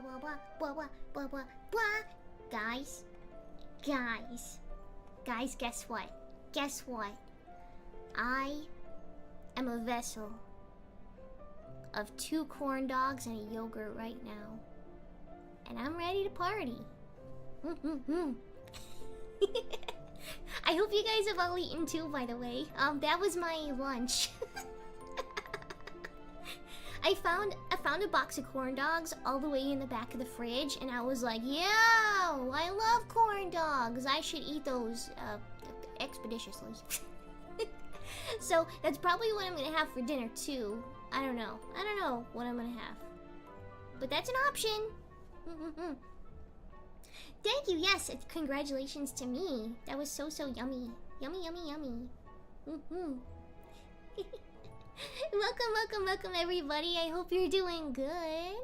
blah blah blah blah blah blah blah blah. Guys, guess what? Guess what? I am a vessel of 2 corn dogs and a yogurt right now, and I'm ready to party. I hope you guys have all eaten too, by the way. That was my lunch. I found a box of corn dogs all the way in the back of the fridge, and I was like, yo, I love corn dogs. I should eat those expeditiously. So that's probably what I'm gonna have for dinner too. I don't know what I'm gonna have, but that's an option. Thank you. Yes, congratulations to me. That was so yummy. Yummy. Welcome everybody. I hope you're doing good.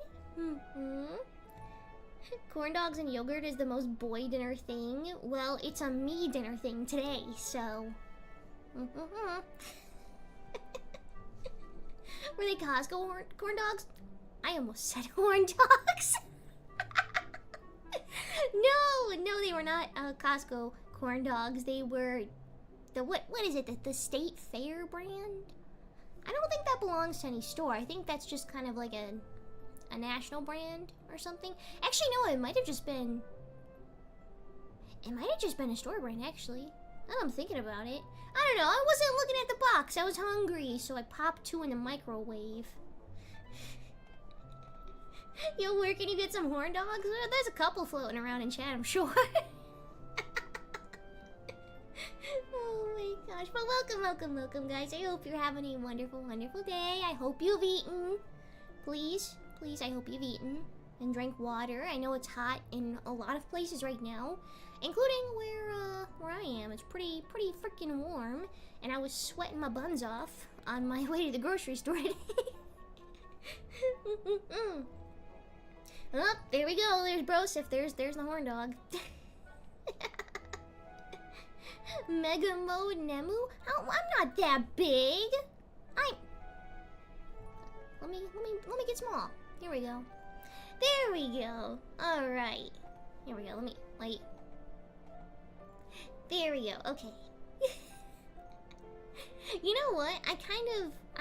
Corn dogs and yogurt is the most boy dinner thing. Well, it's a me dinner thing today, so. Were they Costco corn dogs? I almost said horn dogs. No, they were not Costco corn dogs. They were the what is it? The State Fair brand? I don't think that belongs to any store. I think that's just kind of like a national brand or something. Actually, no, it might have just been a store brand, actually. Now I'm thinking about it. I don't know. I wasn't looking at the box. I was hungry, so I popped 2 in the microwave. Yo, where can you get some horn dogs? There's a couple floating around in chat, I'm sure. Oh my gosh. But welcome, guys. I hope you're having a wonderful day. I hope you've eaten. Please, I hope you've eaten and drank water. I know it's hot in a lot of places right now, including where I am. It's pretty freaking warm, and I was sweating my buns off on my way to the grocery store today. Oh, there we go. There's Brosif. There's the horn dog. Mega Mode Nemu? Oh, I'm not that big. Let me get small. Here we go. There we go. All right. Here we go. Wait. There we go. Okay. You know what? I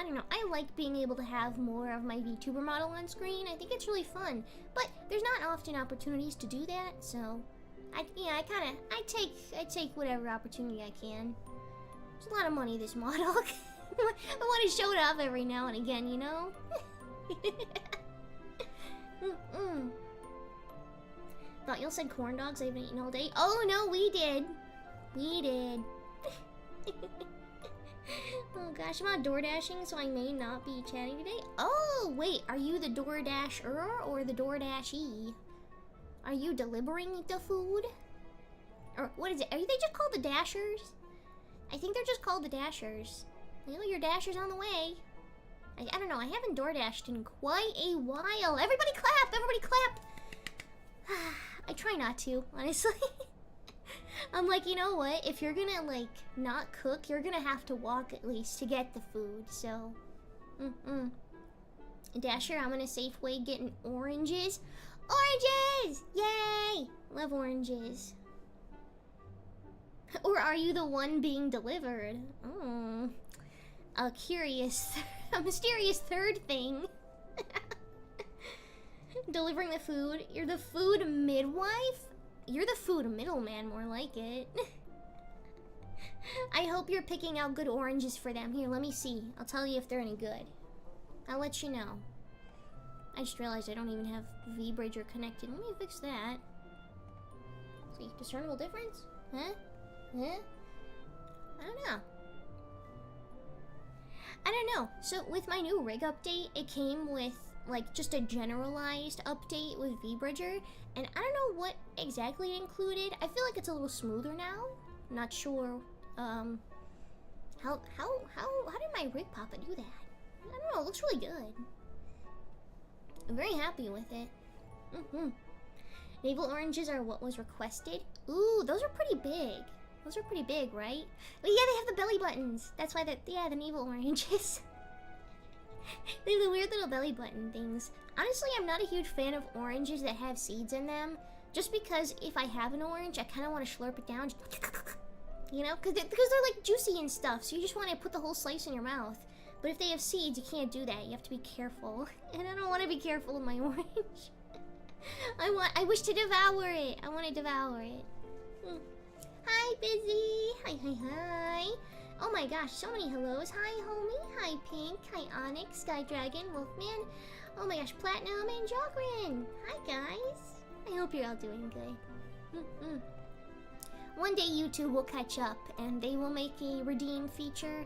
don't know. I like being able to have more of my VTuber model on screen. I think it's really fun. But there's not often opportunities to do that, so I take whatever opportunity I can. There's a lot of money this model. I want to show it off every now and again, you know? Thought y'all said corn dogs. I haven't eaten all day. Oh no, we did. Oh gosh, I'm out door dashing, so I may not be chatting today. Oh wait, are you the door dasher or the door dashee? Are you delivering the food? Or what is it? Are they just called the dashers? I think they're just called the dashers. You know, your dasher's on the way. I don't know, I haven't door dashed in quite a while. Everybody clap! Everybody clap! I try not to, honestly. I'm like, you know what? If you're gonna, like, not cook, you're gonna have to walk at least to get the food, so. Dasher, I'm gonna Safeway getting oranges. Oranges! Yay! Love oranges. Or are you the one being delivered? Oh. A mysterious third thing. Delivering the food. You're the food midwife? You're the food middleman, more like it. I hope you're picking out good oranges for them. Here, let me see. I'll tell you if they're any good. I'll let you know. I just realized I don't even have V-Bridger connected. Let me fix that. See, discernible difference? Huh? I don't know. So with my new rig update, it came with like just a generalized update with V-Bridger, and I don't know what exactly it included. I feel like it's a little smoother now. Not sure how did my rig papa do that? I don't know, it looks really good. I'm very happy with it. Navel oranges are what was requested. Ooh, those are pretty big. Those are pretty big, right? But yeah, they have the belly buttons. That's why the navel oranges. They have the weird little belly button things. Honestly, I'm not a huge fan of oranges that have seeds in them. Just because if I have an orange, I kind of want to slurp it down. You know? Because they're like juicy and stuff. So you just want to put the whole slice in your mouth. But if they have seeds, you can't do that. You have to be careful. And I don't want to be careful with my orange. I wish to devour it. I want to devour it. Hi, Busy. Hi, hi, hi. Oh my gosh, so many hellos. Hi, homie. Hi, Pink. Hi, Onyx, Sky Dragon, Wolfman. Oh my gosh, Platinum and Jogrin. Hi, guys. I hope you're all doing good. One day YouTube will catch up and they will make a redeem feature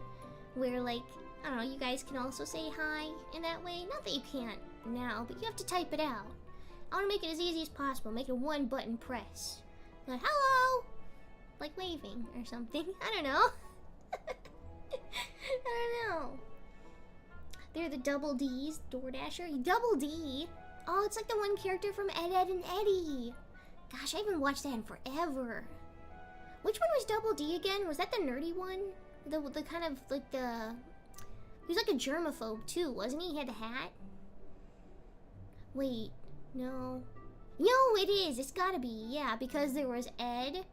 where, like, I don't know, you guys can also say hi in that way. Not that you can't now, but you have to type it out. I want to make it as easy as possible. Make it a one button press. Like, hello! Like waving or something. I don't know. I don't know. They're the Double D's. DoorDasher. Double D? Oh, it's like the one character from Ed, Edd and Eddy. Gosh, I haven't watched that in forever. Which one was Double D again? Was that the nerdy one? The kind of like the... He was like a germaphobe too, wasn't he? He had the hat. Wait, no. No, it is. It's gotta be. Yeah, because there was Ed.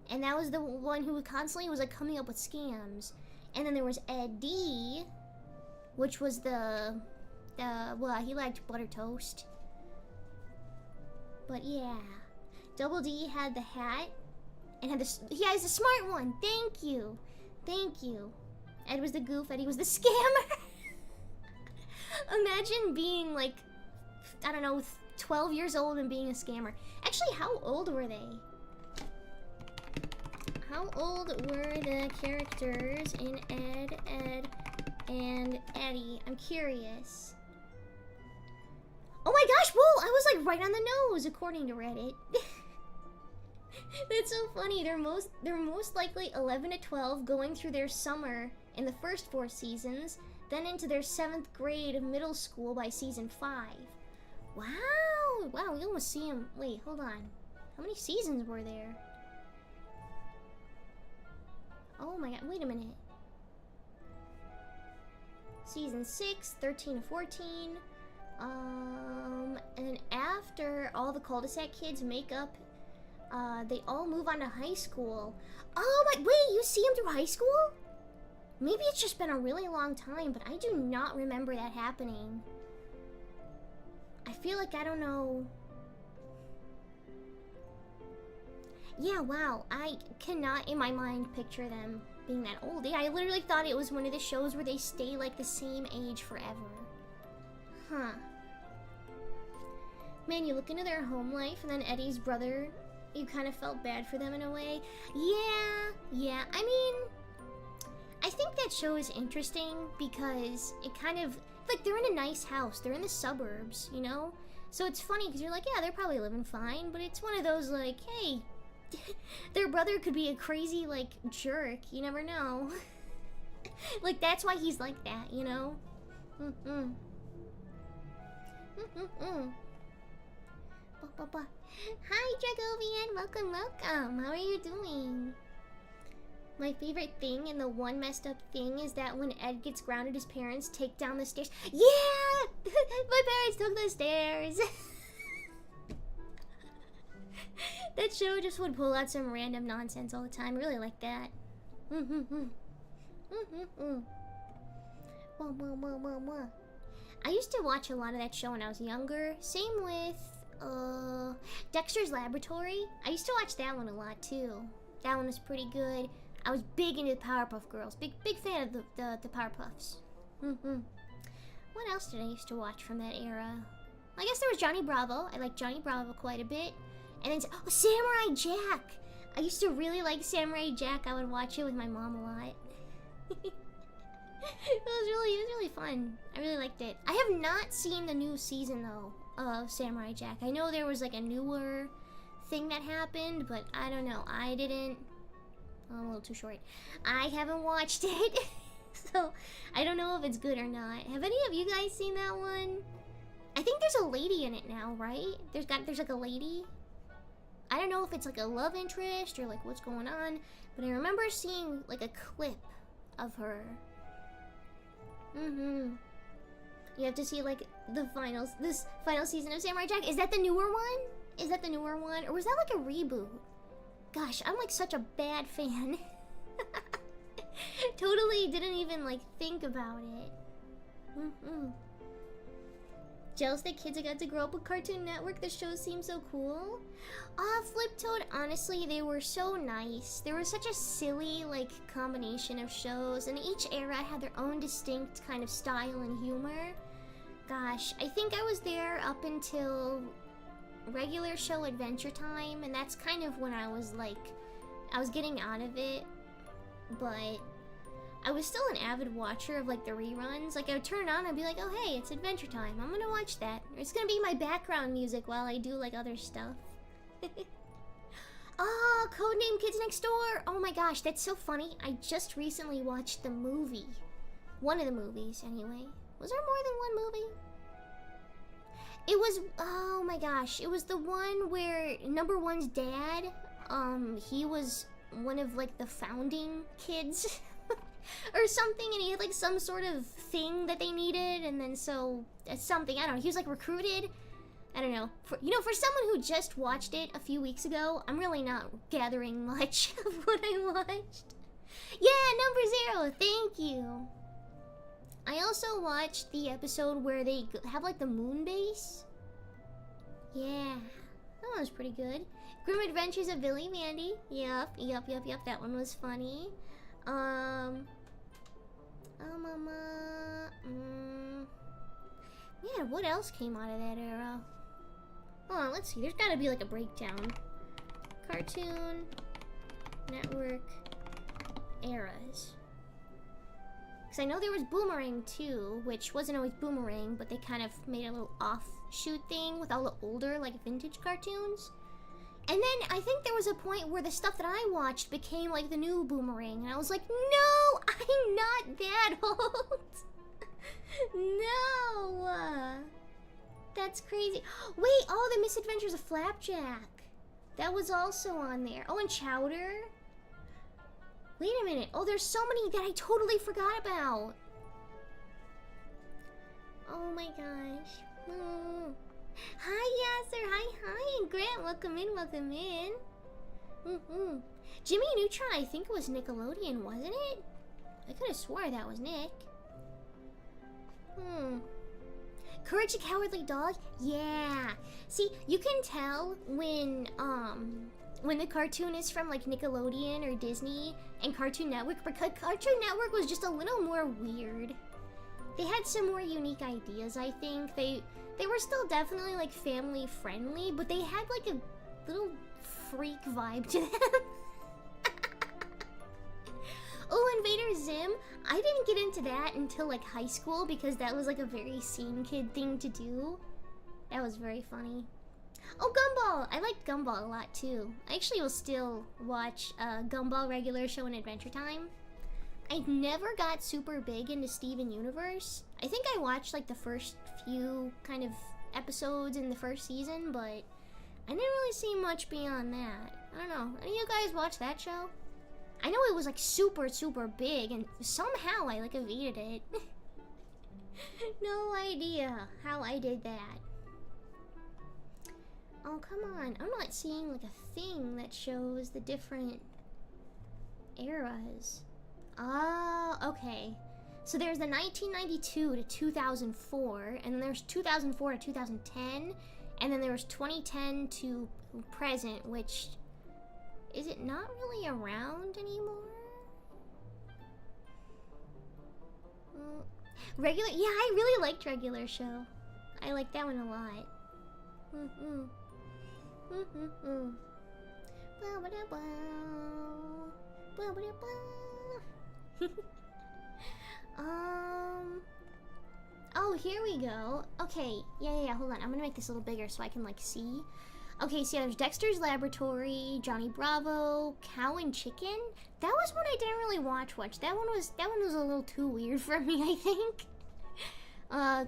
And that was the one who constantly was like coming up with scams. And then there was Eddie, which was well, he liked butter toast. But yeah, Double D had the hat and had he has the smart one. Thank you. Thank you. Ed was the goof, Eddie was the scammer. Imagine being like, I don't know, 12 years old and being a scammer. Actually, how old were they? How old were the characters in Ed, Edd, and Eddy? I'm curious. Oh my gosh, whoa! I was like right on the nose, according to Reddit. That's so funny. They're most likely 11 to 12, going through their summer in the first 4 seasons, then into their 7th grade of middle school by season 5. Wow! Wow, we almost see them. Wait, hold on. How many seasons were there? Oh my god, wait a minute. Season 6, 13 to 14. And then after all the cul-de-sac kids make up, they all move on to high school. Oh my, wait, you see them through high school? Maybe it's just been a really long time, but I do not remember that happening. I feel like I don't know. Yeah, wow, I cannot in my mind picture them being that old. Yeah, I literally thought it was one of the shows where they stay like the same age forever. Huh. Man, you look into their home life and then Eddie's brother, you kind of felt bad for them in a way. Yeah, I mean, I think that show is interesting because it kind of, like, they're in a nice house, they're in the suburbs, you know? So it's funny because you're like, yeah, they're probably living fine, but it's one of those like, hey, their brother could be a crazy, like, jerk. You never know. Like, that's why he's like that, you know? Hi, Dragovian. Welcome, welcome. How are you doing? My favorite thing and the one messed up thing is that when Ed gets grounded, his parents take down the stairs. Yeah! My parents took the stairs. That show just would pull out some random nonsense all the time. I really like that. I used to watch a lot of that show when I was younger. Same with Dexter's Laboratory. I used to watch that one a lot too. That one was pretty good. I was big into the Powerpuff Girls. Big fan of the Powerpuffs. What else did I used to watch from that era? I guess there was Johnny Bravo. I liked Johnny Bravo quite a bit. And then, oh, Samurai Jack! I used to really like Samurai Jack. I would watch it with my mom a lot. It was really fun. I really liked it. I have not seen the new season, though, of Samurai Jack. I know there was, like, a newer thing that happened, but I don't know. I didn't... Oh, I'm a little too short. I haven't watched it, so I don't know if it's good or not. Have any of you guys seen that one? I think there's a lady in it now, right? There's like a lady. I don't know if it's like a love interest or like what's going on, but I remember seeing like a clip of her. Mm-hmm. You have to see, like, this final season of Samurai Jack. Is that the newer one? Is that the newer one? Or was that, like, a reboot? Gosh, I'm, like, such a bad fan. Totally didn't even, like, think about it. Mm-hmm. Jealous that kids got to grow up with Cartoon Network. The shows seem so cool. Flip Toad, honestly, they were so nice. They were such a silly, like, combination of shows, and each era had their own distinct kind of style and humor. Gosh, I think I was there up until regular show Adventure Time, and that's kind of when I was, like, I was getting out of it, but I was still an avid watcher of, like, the reruns. Like, I would turn it on and I'd be like, oh, hey, it's Adventure Time. I'm gonna watch that. It's gonna be my background music while I do, like, other stuff. Oh, Codename Kids Next Door! Oh my gosh, that's so funny. I just recently watched the movie. One of the movies, anyway. Was there more than one movie? It was, oh my gosh, it was the one where Number One's dad, he was one of, like, the founding kids. Or something, and he had, like, some sort of thing that they needed, and then so, something, I don't know, he was, like, recruited. I don't know. For someone who just watched it a few weeks ago, I'm really not gathering much of what I watched. Yeah, Number 0, thank you. I also watched the episode where they have, like, the moon base. Yeah, that one was pretty good. Grim Adventures of Billy Mandy. Yep, that one was funny. Yeah, what else came out of that era? Hold on, let's see. There's gotta be like a breakdown. Cartoon Network eras. Because I know there was Boomerang too, which wasn't always Boomerang, but they kind of made a little offshoot thing with all the older, like, vintage cartoons. And then I think there was a point where the stuff that I watched became like the new Boomerang, and I was like, no, I'm not that old. No. That's crazy. Wait, oh, The Misadventures of Flapjack. That was also on there. Oh, and Chowder. Wait a minute. Oh, there's so many that I totally forgot about. Oh my gosh. Mm. Hi, Yasser. Hi, Grant. Welcome in. Jimmy Neutron, I think it was Nickelodeon, wasn't it? I could have swore that was Nick. Courage the Cowardly Dog? Yeah. See, you can tell when the cartoon is from, like, Nickelodeon or Disney and Cartoon Network, because Cartoon Network was just a little more weird. They had some more unique ideas, I think. They were still definitely, like, family friendly, but they had, like, a little freak vibe to them. Oh, Invader Zim. I didn't get into that until, like, high school because that was, like, a very scene kid thing to do. That was very funny. Oh, Gumball! I liked Gumball a lot, too. I actually will still watch Gumball regular show and Adventure Time. I never got super big into Steven Universe. I think I watched, like, the first few kind of episodes in the first season, but I didn't really see much beyond that. I don't know. Any of you guys watch that show? I know it was, like, super, super big, and somehow I, like, evaded it. No idea how I did that. Oh, come on. I'm not seeing, like, a thing that shows the different eras. Oh, okay. So there's the 1992 to 2004, and then there's 2004 to 2010, and then there was 2010 to present, which... Is it not really around anymore? Regular... Yeah, I really liked Regular Show. I liked that one a lot. Oh, here we go. Okay, yeah, hold on. I'm gonna make this a little bigger so I can, like, see. Okay, so yeah, there's Dexter's Laboratory, Johnny Bravo, Cow and Chicken. That was one I didn't really watch. That one was a little too weird for me, I think.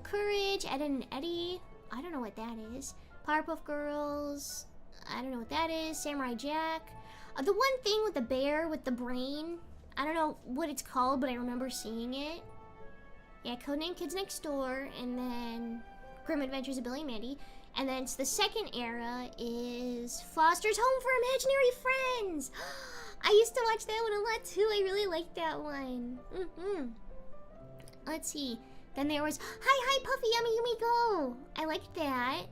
Courage, Ed and Eddie. I don't know what that is. Powerpuff Girls. I don't know what that is. Samurai Jack. The one thing with the bear with the brain. I don't know what it's called, but I remember seeing it. Yeah, Codename Kids Next Door, and then Grim Adventures of Billy and Mandy. And then the second era is Foster's Home for Imaginary Friends. I used to watch that one a lot too. I really liked that one. Let's see. Then there was Hi Puffy Yummy Yummy Go. I liked that.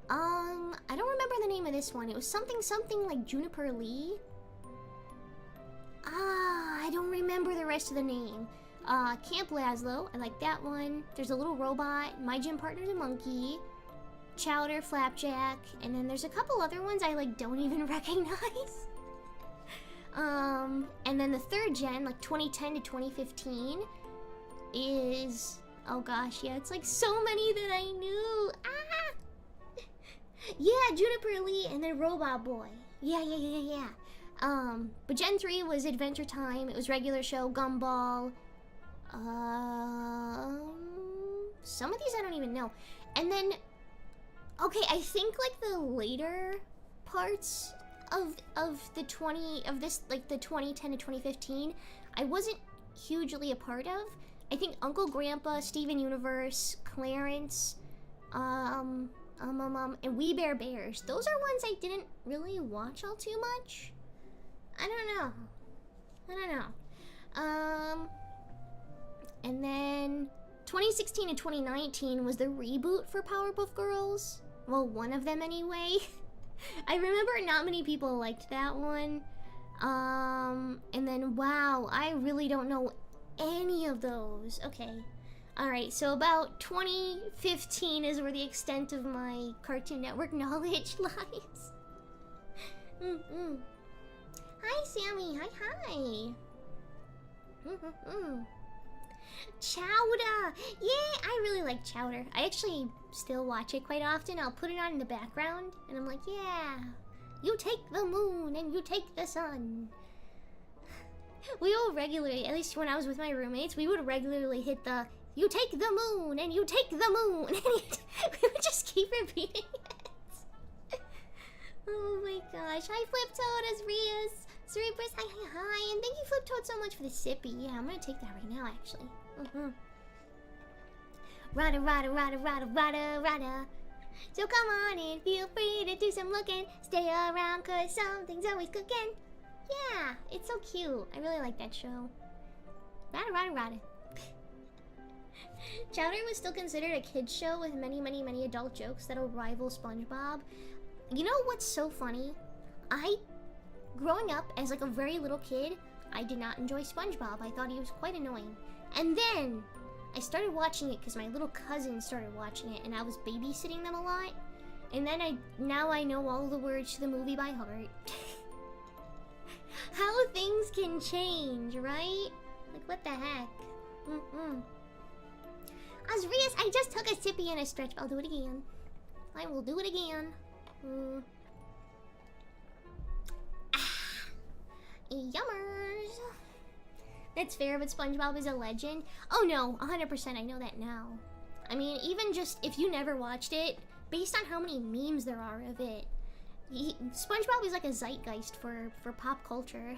I don't remember the name of this one. It was something like Juniper Lee. I don't remember the rest of the name. Camp Lazlo. I like that one. There's a little robot. My gym partner's a monkey. Chowder, Flapjack, and then there's a couple other ones I like don't even recognize. And then the third gen, like 2010 to 2015, is, oh gosh, yeah, it's like so many that I knew. Yeah, Juniper Lee, and then Robot Boy. Yeah. But Gen 3 was Adventure Time. It was regular show, Gumball. Some of these I don't even know. And then, okay, I think like the later parts of the 2010 to 2015, I wasn't hugely a part of. I think Uncle Grandpa, Steven Universe, Clarence, and We Bare Bears. Those are ones I didn't really watch all too much. I don't know. And then 2016 and 2019 was the reboot for Powerpuff Girls. Well, one of them anyway. I remember not many people liked that one. And then, wow, I really don't know any of those. Okay. Alright, so about 2015 is where the extent of my Cartoon Network knowledge lies. Hi, Sammy. Hi. Chowder! Yeah, I really like Chowder. I actually still watch it quite often. I'll put it on in the background, and I'm like, yeah, you take the moon and you take the sun. We will regularly, at least when I was with my roommates, we would regularly hit the, you take the moon and you take the moon. And we would just keep repeating it. Oh my gosh. Hi, Fliptoad, Asrias, Cerebrus, hi. And thank you, Fliptoad, so much for the sippy. Yeah, I'm gonna take that right now, actually. Rada. So come on in, feel free to do some looking. Stay around, cause something's always cooking. Yeah, it's so cute. I really like that show. Rada. Chowder was still considered a kid's show with many adult jokes that'll rival SpongeBob. You know what's so funny? Growing up as like a very little kid, I did not enjoy SpongeBob. I thought he was quite annoying. And then I started watching it because my little cousin started watching it and I was babysitting them a lot. And then now I know all the words to the movie by heart. How things can change, right? Like, what the heck? Asrias, I just took a sippy and a stretch. I'll do it again. I will do it again. Yummers. That's fair, but SpongeBob is a legend. Oh no, 100%, I know that now. I mean, even just if you never watched it, based on how many memes there are of it, SpongeBob is like a zeitgeist for pop culture.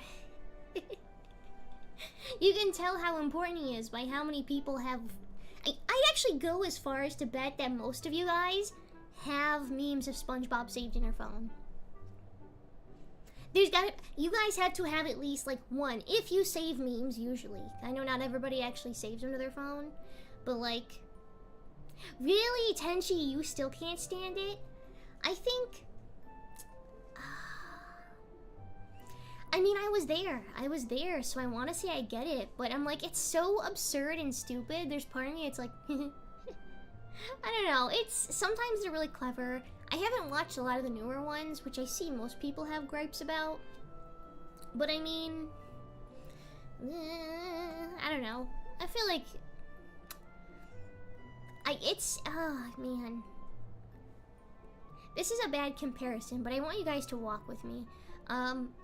You can tell how important he is by how many people have... I'd actually go as far as to bet that most of you guys have memes of SpongeBob saved in your phone. You guys have to have at least like one, if you save memes usually. I know not everybody actually saves them to their phone, but like, really, Tenchi, you still can't stand it? I think, I mean, I was there, so I want to say I get it, but I'm like, it's so absurd and stupid. There's part of me, it's like, I don't know, sometimes they're really clever. I haven't watched a lot of the newer ones, which I see most people have gripes about. But I mean, I don't know. I feel like, oh man. This is a bad comparison, but I want you guys to walk with me.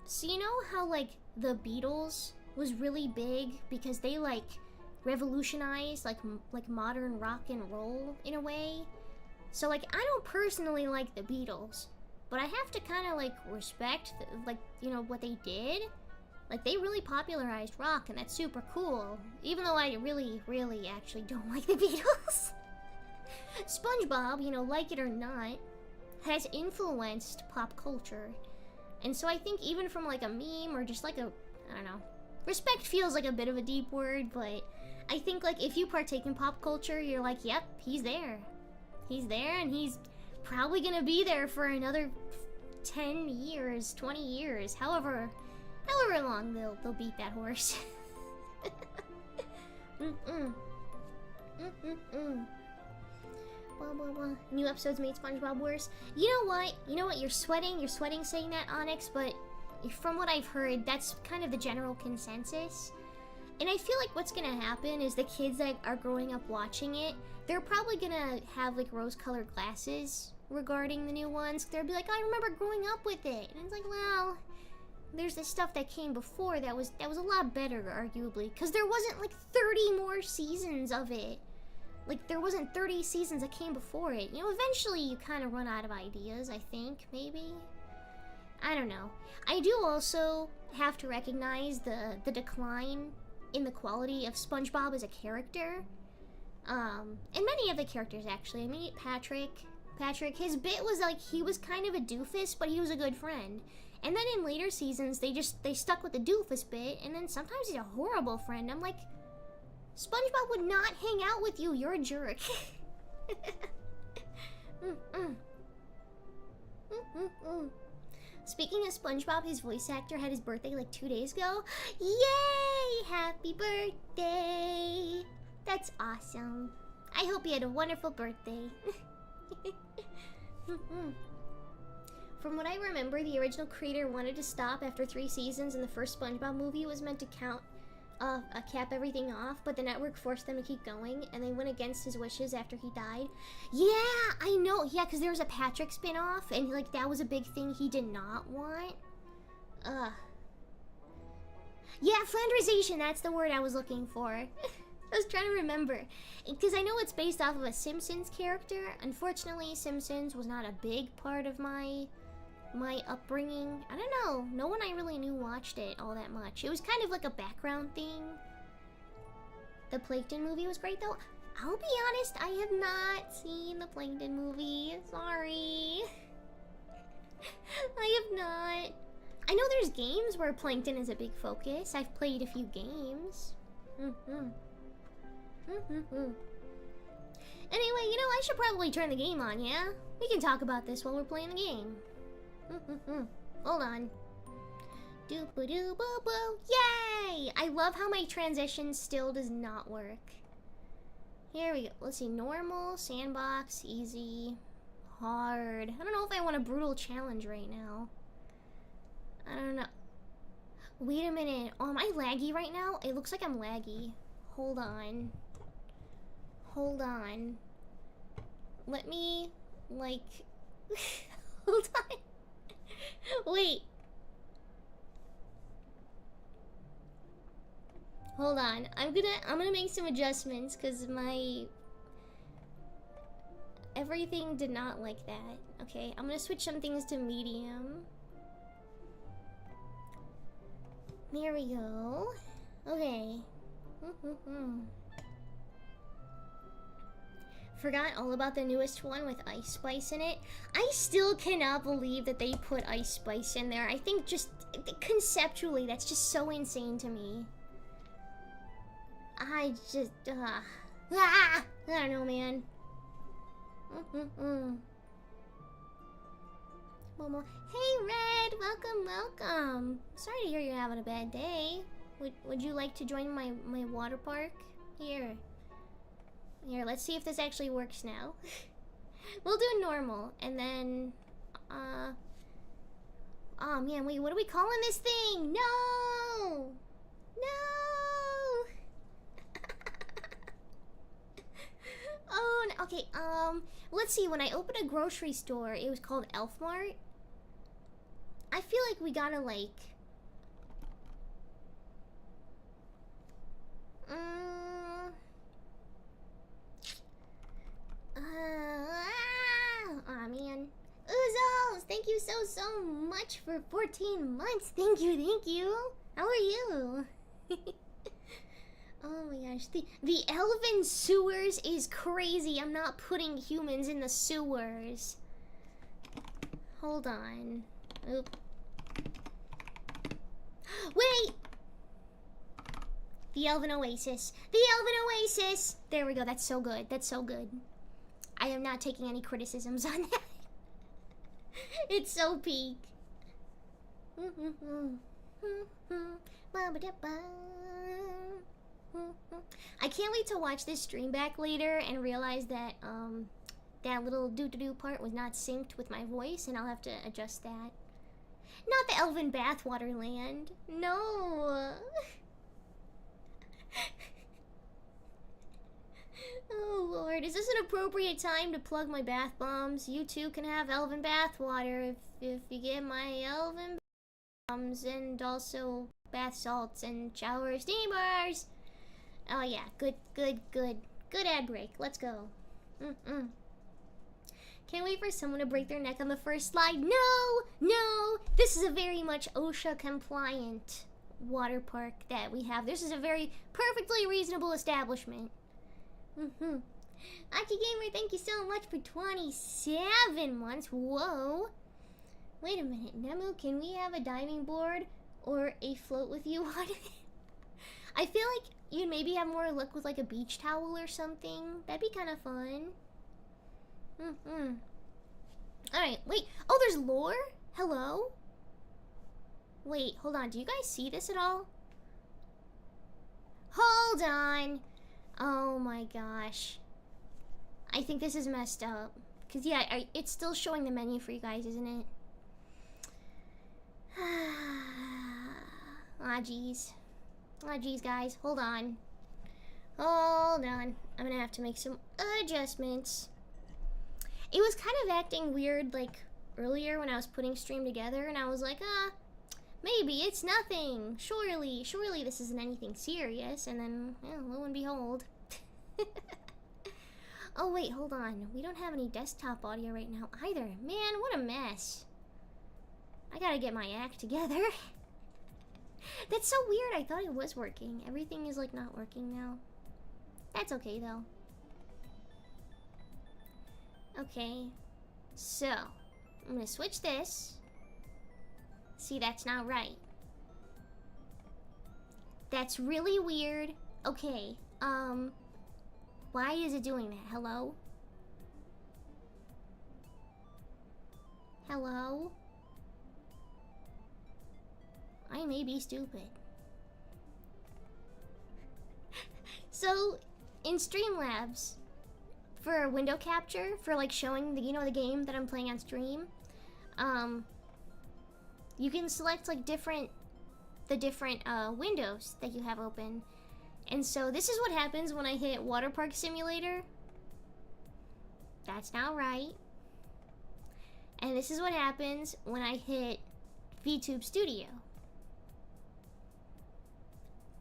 So you know how like the Beatles was really big because they like revolutionized like modern rock and roll in a way? So, like, I don't personally like the Beatles, but I have to kind of, like, respect, like, you know, what they did. Like, they really popularized rock, and that's super cool. Even though I really, really actually don't like the Beatles. SpongeBob, you know, like it or not, has influenced pop culture. And so I think even from like a meme or just like a, I don't know, respect feels like a bit of a deep word, but I think like if you partake in pop culture, you're like, yep, he's there. He's there, and he's probably gonna be there for another 10 years, 20 years, however long they'll beat that horse. Blah, blah, blah. New episodes made SpongeBob worse. You know what? You're sweating saying that, Onyx, but from what I've heard, that's kind of the general consensus. And I feel like what's gonna happen is the kids that are growing up watching it, they're probably gonna have like rose-colored glasses regarding the new ones. They'll be like, I remember growing up with it. And it's like, well, there's this stuff that came before that was a lot better, arguably, because there wasn't like 30 more seasons of it. Like, there wasn't 30 seasons that came before it. You know, eventually you kind of run out of ideas, I think, maybe? I don't know. I do also have to recognize the decline in the quality of SpongeBob as a character. And many of the characters, actually. I mean, Patrick, his bit was like, he was kind of a doofus, but he was a good friend. And then in later seasons, they stuck with the doofus bit, and then sometimes he's a horrible friend. I'm like, SpongeBob would not hang out with you, you're a jerk. Speaking of SpongeBob, his voice actor had his birthday like 2 days ago. Yay! Happy birthday! That's awesome. I hope you had a wonderful birthday. From what I remember, the original creator wanted to stop after 3 seasons, and the first SpongeBob movie was meant to cap everything off, but the network forced them to keep going, and they went against his wishes after he died. Yeah, I know. Yeah, because there was a Patrick spin-off, and like that was a big thing he did not want. Yeah, Flanderization, that's the word I was looking for. I was trying to remember, because I know it's based off of a Simpsons character. Unfortunately, Simpsons was not a big part of my upbringing. I don't know. No one I really knew watched it all that much. It was kind of like a background thing. The Plankton movie was great, though. I'll be honest, I have not seen the Plankton movie. Sorry. I have not. I know there's games where Plankton is a big focus. I've played a few games. Anyway, you know, I should probably turn the game on, yeah? We can talk about this while we're playing the game. Hold on. Doop-a-doo-boo-boo. Yay! I love how my transition still does not work. Here we go. Let's see. Normal, sandbox, easy, hard. I don't know if I want a brutal challenge right now. I don't know. Wait a minute. Oh, am I laggy right now? It looks like I'm laggy. Hold on. Hold on. Let me, like... Hold on. Wait. Hold on. I'm gonna make some adjustments because my everything did not like that. Okay, I'm gonna switch some things to medium. There we go. Okay. Forgot all about the newest one with Ice Spice in it. I still cannot believe that they put Ice Spice in there. I think just conceptually, that's just so insane to me. I just, I don't know, man. Hey, Red, welcome. Sorry to hear you're having a bad day. Would you like to join my water park? Here, let's see if this actually works now. We'll do normal, and then, oh man, wait, what are we calling this thing? No! Oh, no. Okay, let's see, when I opened a grocery store, it was called Elf Mart. I feel like we gotta, like... Aw, man. Oozles! Thank you so much for 14 months. Thank you. How are you? Oh my gosh, the elven sewers is crazy. I'm not putting humans in the sewers. Hold on. Oop. Wait! The elven oasis. The elven oasis! There we go, that's so good. That's so good. I am not taking any criticisms on that. It's so peak. I can't wait to watch this stream back later and realize that that little doo-doo-doo part was not synced with my voice, and I'll have to adjust that. Not the elven bathwater land. No. Oh lord, is this an appropriate time to plug my bath bombs? You too can have elven bathwater if you get my elven bombs, and also bath salts and shower steamers. Oh yeah, good ad break. Let's go. Can't wait for someone to break their neck on the first slide. No, this is a very much OSHA compliant water park that we have. This is a very perfectly reasonable establishment. Aki Gamer, thank you so much for 27 months. Whoa. Wait a minute, Nemu, can we have a diving board or a float with you on it? I feel like you'd maybe have more luck with like a beach towel or something. That'd be kind of fun. Alright, wait. Oh, there's lore? Hello? Wait, hold on. Do you guys see this at all? Hold on. Oh my gosh. I think this is messed up. Because, yeah, it's still showing the menu for you guys, isn't it? Ah, jeez. Ah, jeez, guys. Hold on. Hold on. I'm gonna have to make some adjustments. It was kind of acting weird, like, earlier when I was putting stream together, and I was like, maybe it's nothing. Surely this isn't anything serious. And then, well, lo and behold. Oh, wait, hold on. We don't have any desktop audio right now either. Man, what a mess. I gotta get my act together. That's so weird. I thought it was working. Everything is, like, not working now. That's okay, though. Okay. So, I'm gonna switch this. See, that's not right. That's really weird. Okay, why is it doing that? Hello? Hello? I may be stupid. So, in Streamlabs, for window capture, for like showing the, the game that I'm playing on stream, you can select like the different windows that you have open. And so this is what happens when I hit Water Park Simulator. That's not right. And this is what happens when I hit VTube Studio.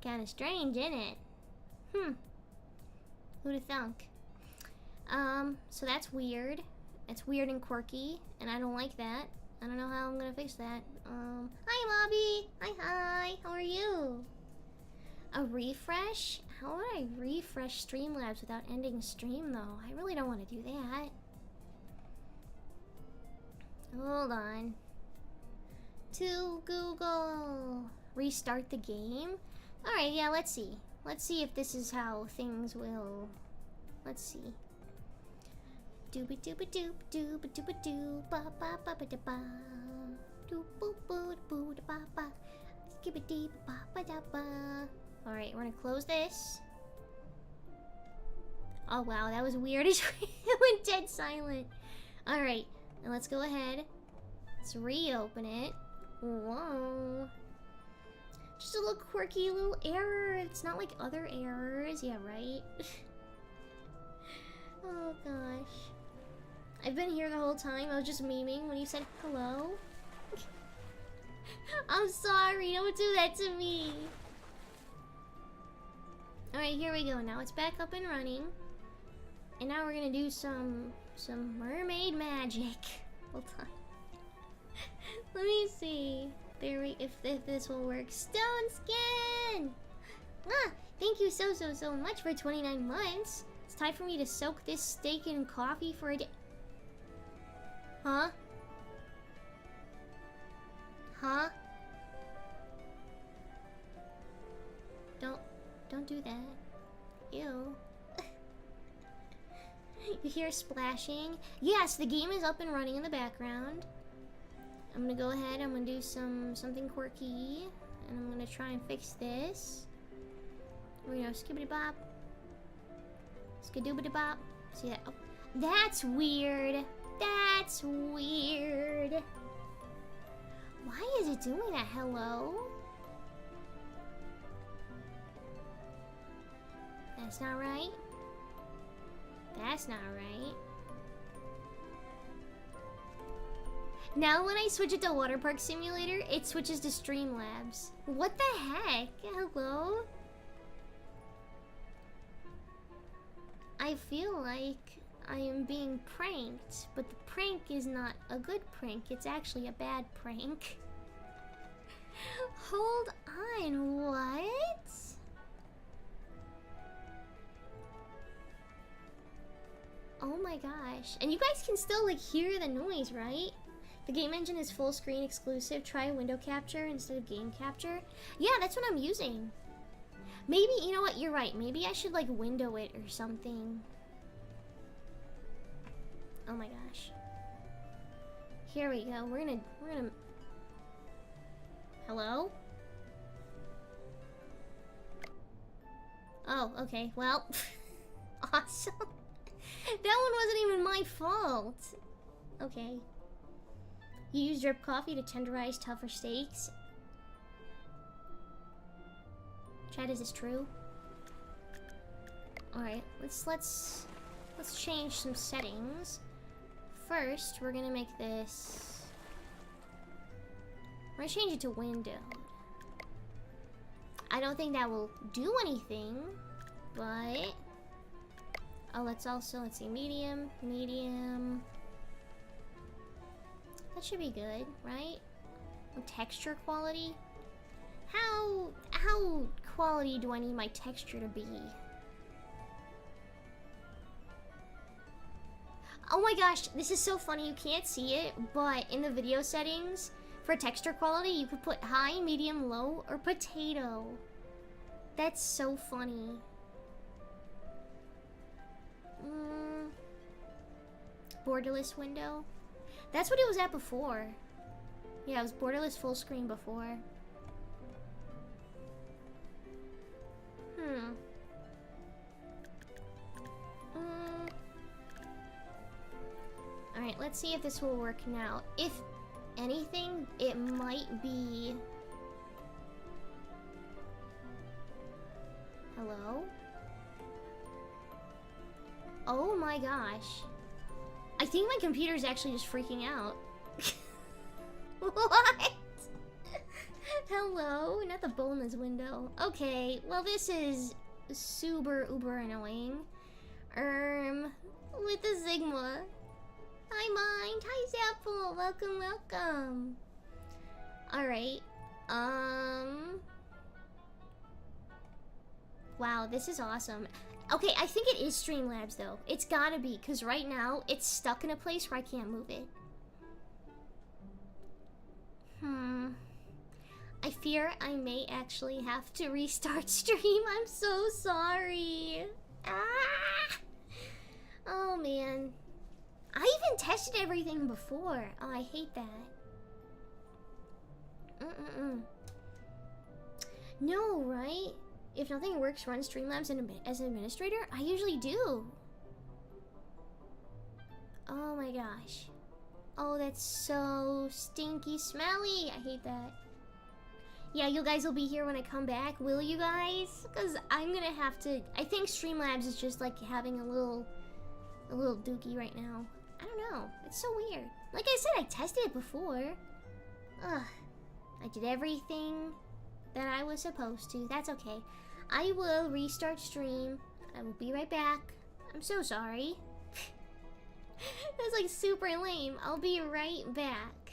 Kinda strange, isn't it? Who'd have thunk? So that's weird. It's weird and quirky, and I don't like that. I don't know how I'm gonna fix that. Hi, Lobby! Hi! How are you? A refresh? How would I refresh Streamlabs without ending stream, though? I really don't want to do that. Hold on. To Google. Restart the game? Alright, yeah, let's see. Let's see if this is how things will... Let's see. Dooba dooba doop dooba dooba doo ba ba ba ba da ba doo boo boo boo da ba ba skibba dee ba ba da ba. Alright, we're gonna close this. Oh wow, that was weird. It went dead silent. Alright, and let's go ahead. Let's reopen it. Whoa. Just a little quirky little error. It's not like other errors. Yeah, right? Oh gosh. I've been here the whole time. I was just memeing when you said hello. I'm sorry. Don't do that to me. Alright, here we go. Now it's back up and running. And now we're gonna do some mermaid magic. Hold on. Let me see. There we if this will work. Stone skin! Ah, thank you so much for 29 months. It's time for me to soak this steak in coffee for a day. Huh? Huh? Don't do that. Ew. You hear splashing? Yes, the game is up and running in the background. I'm gonna go ahead, I'm gonna do something quirky. And I'm gonna try and fix this. Here we go, skibbity bop. Skadoobity bop. See that? Oh, that's weird. That's weird. Why is it doing that? Hello? That's not right. That's not right. Now when I switch it to WaterPark Simulator, it switches to Streamlabs. What the heck? Hello? I feel like I am being pranked, but the prank is not a good prank. It's actually a bad prank. Hold on, what? Oh my gosh. And you guys can still like hear the noise, right? The game engine is full screen exclusive. Try window capture instead of game capture. Yeah, that's what I'm using. Maybe, you know what, you're right. Maybe I should like window it or something. Oh my gosh. Here we go. We're gonna Hello? Oh, okay. Well, awesome. That one wasn't even my fault. Okay. You use drip coffee to tenderize tougher steaks. Chad, is this true? Alright, let's change some settings. First, we're gonna make this... We're gonna change it to windowed. I don't think that will do anything, but... Oh, let's see, medium. That should be good, right? Texture quality? How quality do I need my texture to be? Oh my gosh, this is so funny, you can't see it, but in the video settings, for texture quality, you could put high, medium, low, or potato. That's so funny. Borderless window. That's what it was at before. Yeah, it was borderless full screen before. Alright, let's see if this will work now. If anything, it might be... Hello? Oh my gosh. I think my computer's actually just freaking out. What? Hello? Not the boneless window. Okay, well this is super uber annoying. With the Sigma. Hi Mind, hi Zapple, welcome. Alright, wow, this is awesome. Okay, I think it is Streamlabs though. It's gotta be, because right now, it's stuck in a place where I can't move it. I fear I may actually have to restart stream. I'm so sorry. Ah! Oh man. I even tested everything before. Oh, I hate that. No, right? If nothing works, run Streamlabs as an administrator? I usually do. Oh my gosh. Oh, that's so stinky smelly. I hate that. Yeah, you guys will be here when I come back, will you guys? Because I'm gonna have to... I think Streamlabs is just like having a little dookie right now. I don't know. It's so weird. Like I said, I tested it before. Ugh. I did everything that I was supposed to. That's okay. I will restart stream. I will be right back. I'm so sorry. That's like super lame. I'll be right back.